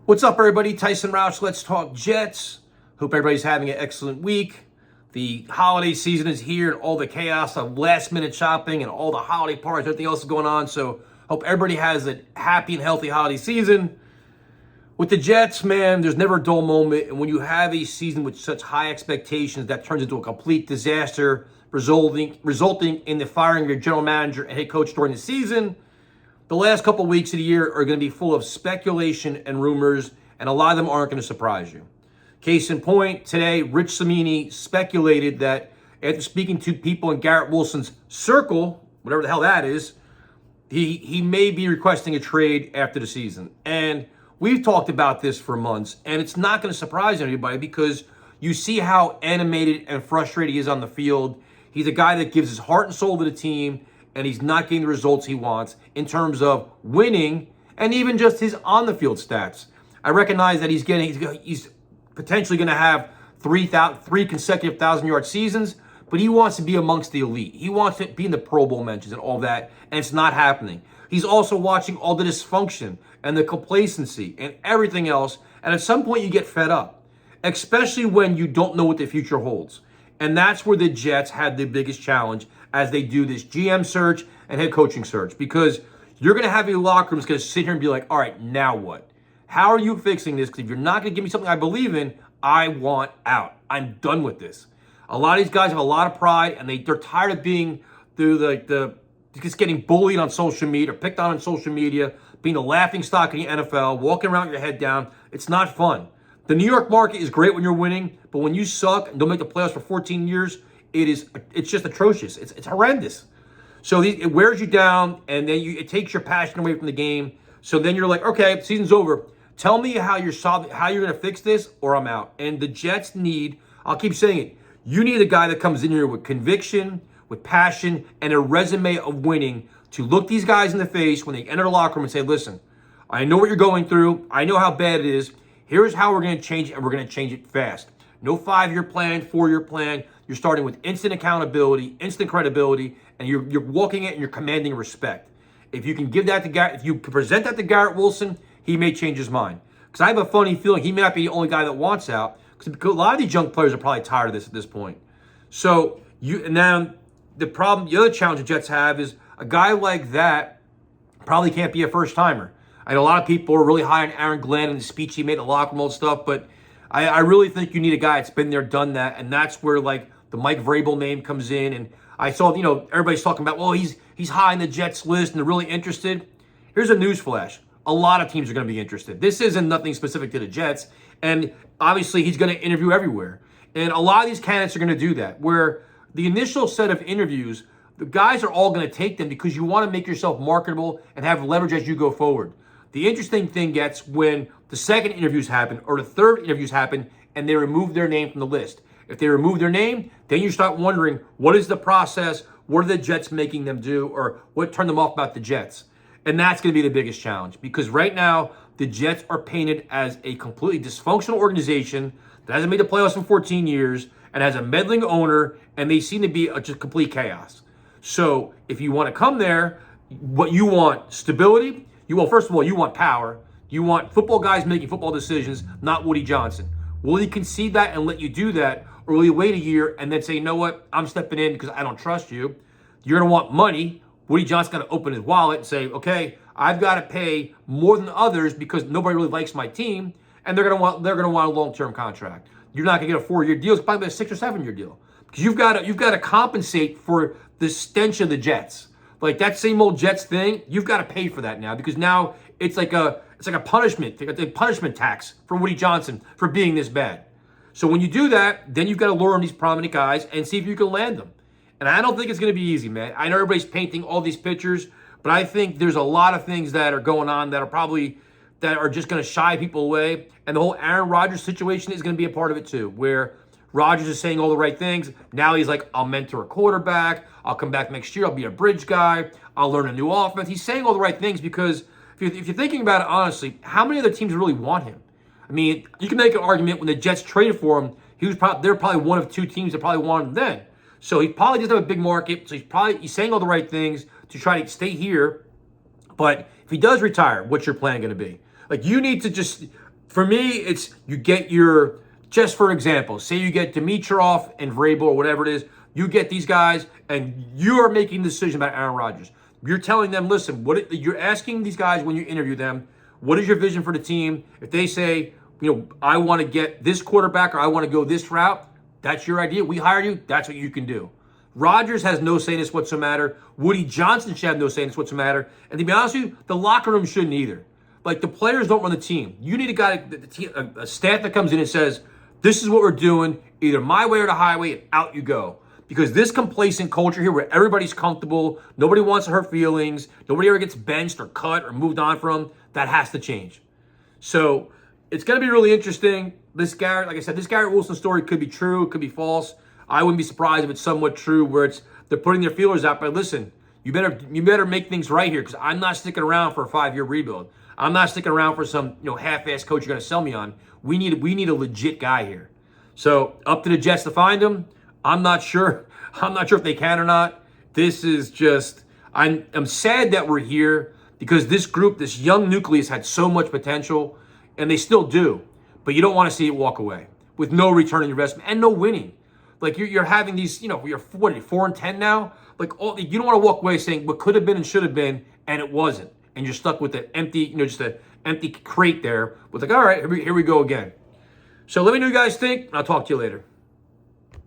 What's up, everybody? Tyson Roush, Let's Talk Jets. Hope everybody's having an excellent week. The holiday season is here and all the chaos of last-minute shopping and all the holiday parties, everything else is going on. So hope everybody has a happy and healthy holiday season. With the Jets, man, there's never a dull moment. And when you have a season with such high expectations, that turns into a complete disaster, resulting in the firing of your general manager and head coach during the season. The last couple of weeks of the year are going to be full of speculation and rumors, and a lot of them aren't going to surprise you. Case in point, today, Rich Cimini speculated that after speaking to people in Garrett Wilson's circle, whatever the hell that is, he may be requesting a trade after the season. And we've talked about this for months, and it's not going to surprise anybody because you see how animated and frustrated he is on the field. He's a guy that gives his heart and soul to the team, and he's not getting the results he wants in terms of winning and even just his on-the-field stats. I recognize that he's potentially going to have three consecutive 1,000-yard seasons, but he wants to be amongst the elite. He wants to be in the Pro Bowl mentions and all that, and it's not happening. He's also watching all the dysfunction and the complacency and everything else, and at some point you get fed up, especially when you don't know what the future holds. And that's where the Jets had the biggest challenge as they do this GM search and head coaching search, because you're going to have your locker room that's going to sit here and be like, all right, now what? How are you fixing this? Because if you're not going to give me something I believe in, I want out. I'm done with this. A lot of these guys have a lot of pride, and they're tired of being just getting bullied on social media or picked on social media, being the laughing stock in the NFL, walking around with your head down. It's not fun. The New York market is great when you're winning, but when you suck and don't make the playoffs for 14 years, it's just atrocious. It's horrendous. So it wears you down, and then it takes your passion away from the game. So then you're like, okay, season's over. Tell me how you're going to fix this, or I'm out. And the Jets need, I'll keep saying it, you need a guy that comes in here with conviction, with passion, and a resume of winning to look these guys in the face when they enter the locker room and say, listen, I know what you're going through. I know how bad it is. Here's how we're going to change it, and we're going to change it fast. No 5-year plan, 4-year plan. You're starting with instant accountability, instant credibility, and you're walking it and you're commanding respect. If you can give that to Garrett, if you can present that to Garrett Wilson, he may change his mind. Because I have a funny feeling he may not be the only guy that wants out. Because a lot of these young players are probably tired of this at this point. So now the other challenge the Jets have is a guy like that probably can't be a first timer. I know a lot of people are really high on Aaron Glenn and the speech he made at the locker room and stuff, but I really think you need a guy that's been there, done that, and that's where like the Mike Vrabel name comes in. And I saw, everybody's talking about, well, he's high on the Jets list and they're really interested. Here's a news flash. A lot of teams are going to be interested. This isn't nothing specific to the Jets, and obviously he's going to interview everywhere. And a lot of these candidates are going to do that, where the initial set of interviews, the guys are all going to take them because you want to make yourself marketable and have leverage as you go forward. The interesting thing gets when the second interviews happen or the third interviews happen and they remove their name from the list. If they remove their name, then you start wondering, what is the process? What are the Jets making them do? Or what turned them off about the Jets? And that's going to be the biggest challenge, because right now the Jets are painted as a completely dysfunctional organization that hasn't made the playoffs in 14 years and has a meddling owner, and they seem to be just complete chaos. So if you want to come there, what you want, stability. First of all, you want power. You want football guys making football decisions, not Woody Johnson. Will he concede that and let you do that, or will he wait a year and then say, you know what, I'm stepping in because I don't trust you? You're going to want money. Woody Johnson's got to open his wallet and say, okay, I've got to pay more than others because nobody really likes my team, and they're going to want a long-term contract. You're not going to get a 4-year deal. It's probably a 6 or 7-year deal, because you've got to compensate for the stench of the Jets. Like that same old Jets thing, you've got to pay for that now, because now it's like a punishment, a punishment tax for Woody Johnson for being this bad. So when you do that, then you've got to lure in these prominent guys and see if you can land them. And I don't think it's going to be easy, man. I know everybody's painting all these pictures, but I think there's a lot of things that are going on that are just going to shy people away. And the whole Aaron Rodgers situation is going to be a part of it too, where Rodgers is saying all the right things. Now he's like, I'll mentor a quarterback. I'll come back next year. I'll be a bridge guy. I'll learn a new offense. He's saying all the right things because if you're thinking about it honestly, how many other teams really want him? I mean, you can make an argument when the Jets traded for him, they're probably one of 2 teams that probably wanted him then. So he probably doesn't have a big market. So he's saying all the right things to try to stay here. But if he does retire, what's your plan going to be? Like, you need to just For me, it's you get your, just for example, say you get Dimitrov and Vrabel or whatever it is, you get these guys and you are making a decision about Aaron Rodgers. You're telling them, listen, you're asking these guys when you interview them, what is your vision for the team? If they say, I want to get this quarterback or I want to go this route, that's your idea. We hired you. That's what you can do. Rodgers has no say in this whatsoever. Woody Johnson should have no say in this whatsoever. And to be honest with you, the locker room shouldn't either. Like, the players don't run the team. You need a guy, a staff that comes in and says, this is what we're doing, either my way or the highway, and out you go. Because this complacent culture here where everybody's comfortable, nobody wants to hurt feelings, nobody ever gets benched or cut or moved on from, that has to change. So it's going to be really interesting. This Garrett, like I said, this Garrett Wilson story could be true, it could be false. I wouldn't be surprised if it's somewhat true where they're putting their feelers out. But listen, you better make things right here because I'm not sticking around for a 5-year rebuild. I'm not sticking around for some half-ass coach you're going to sell me on. We need a legit guy here. So up to the Jets to find him. I'm not sure. I'm not sure if they can or not. This is just, I'm sad that we're here because this group, this young nucleus had so much potential, and they still do. But you don't want to see it walk away with no return on investment and no winning. Like you're having these, you're 4-10 now. Like you don't want to walk away saying what could have been and should have been, and it wasn't. And you're stuck with the empty, just an empty crate there with like, all right, here we go again. So let me know what you guys think, and I'll talk to you later.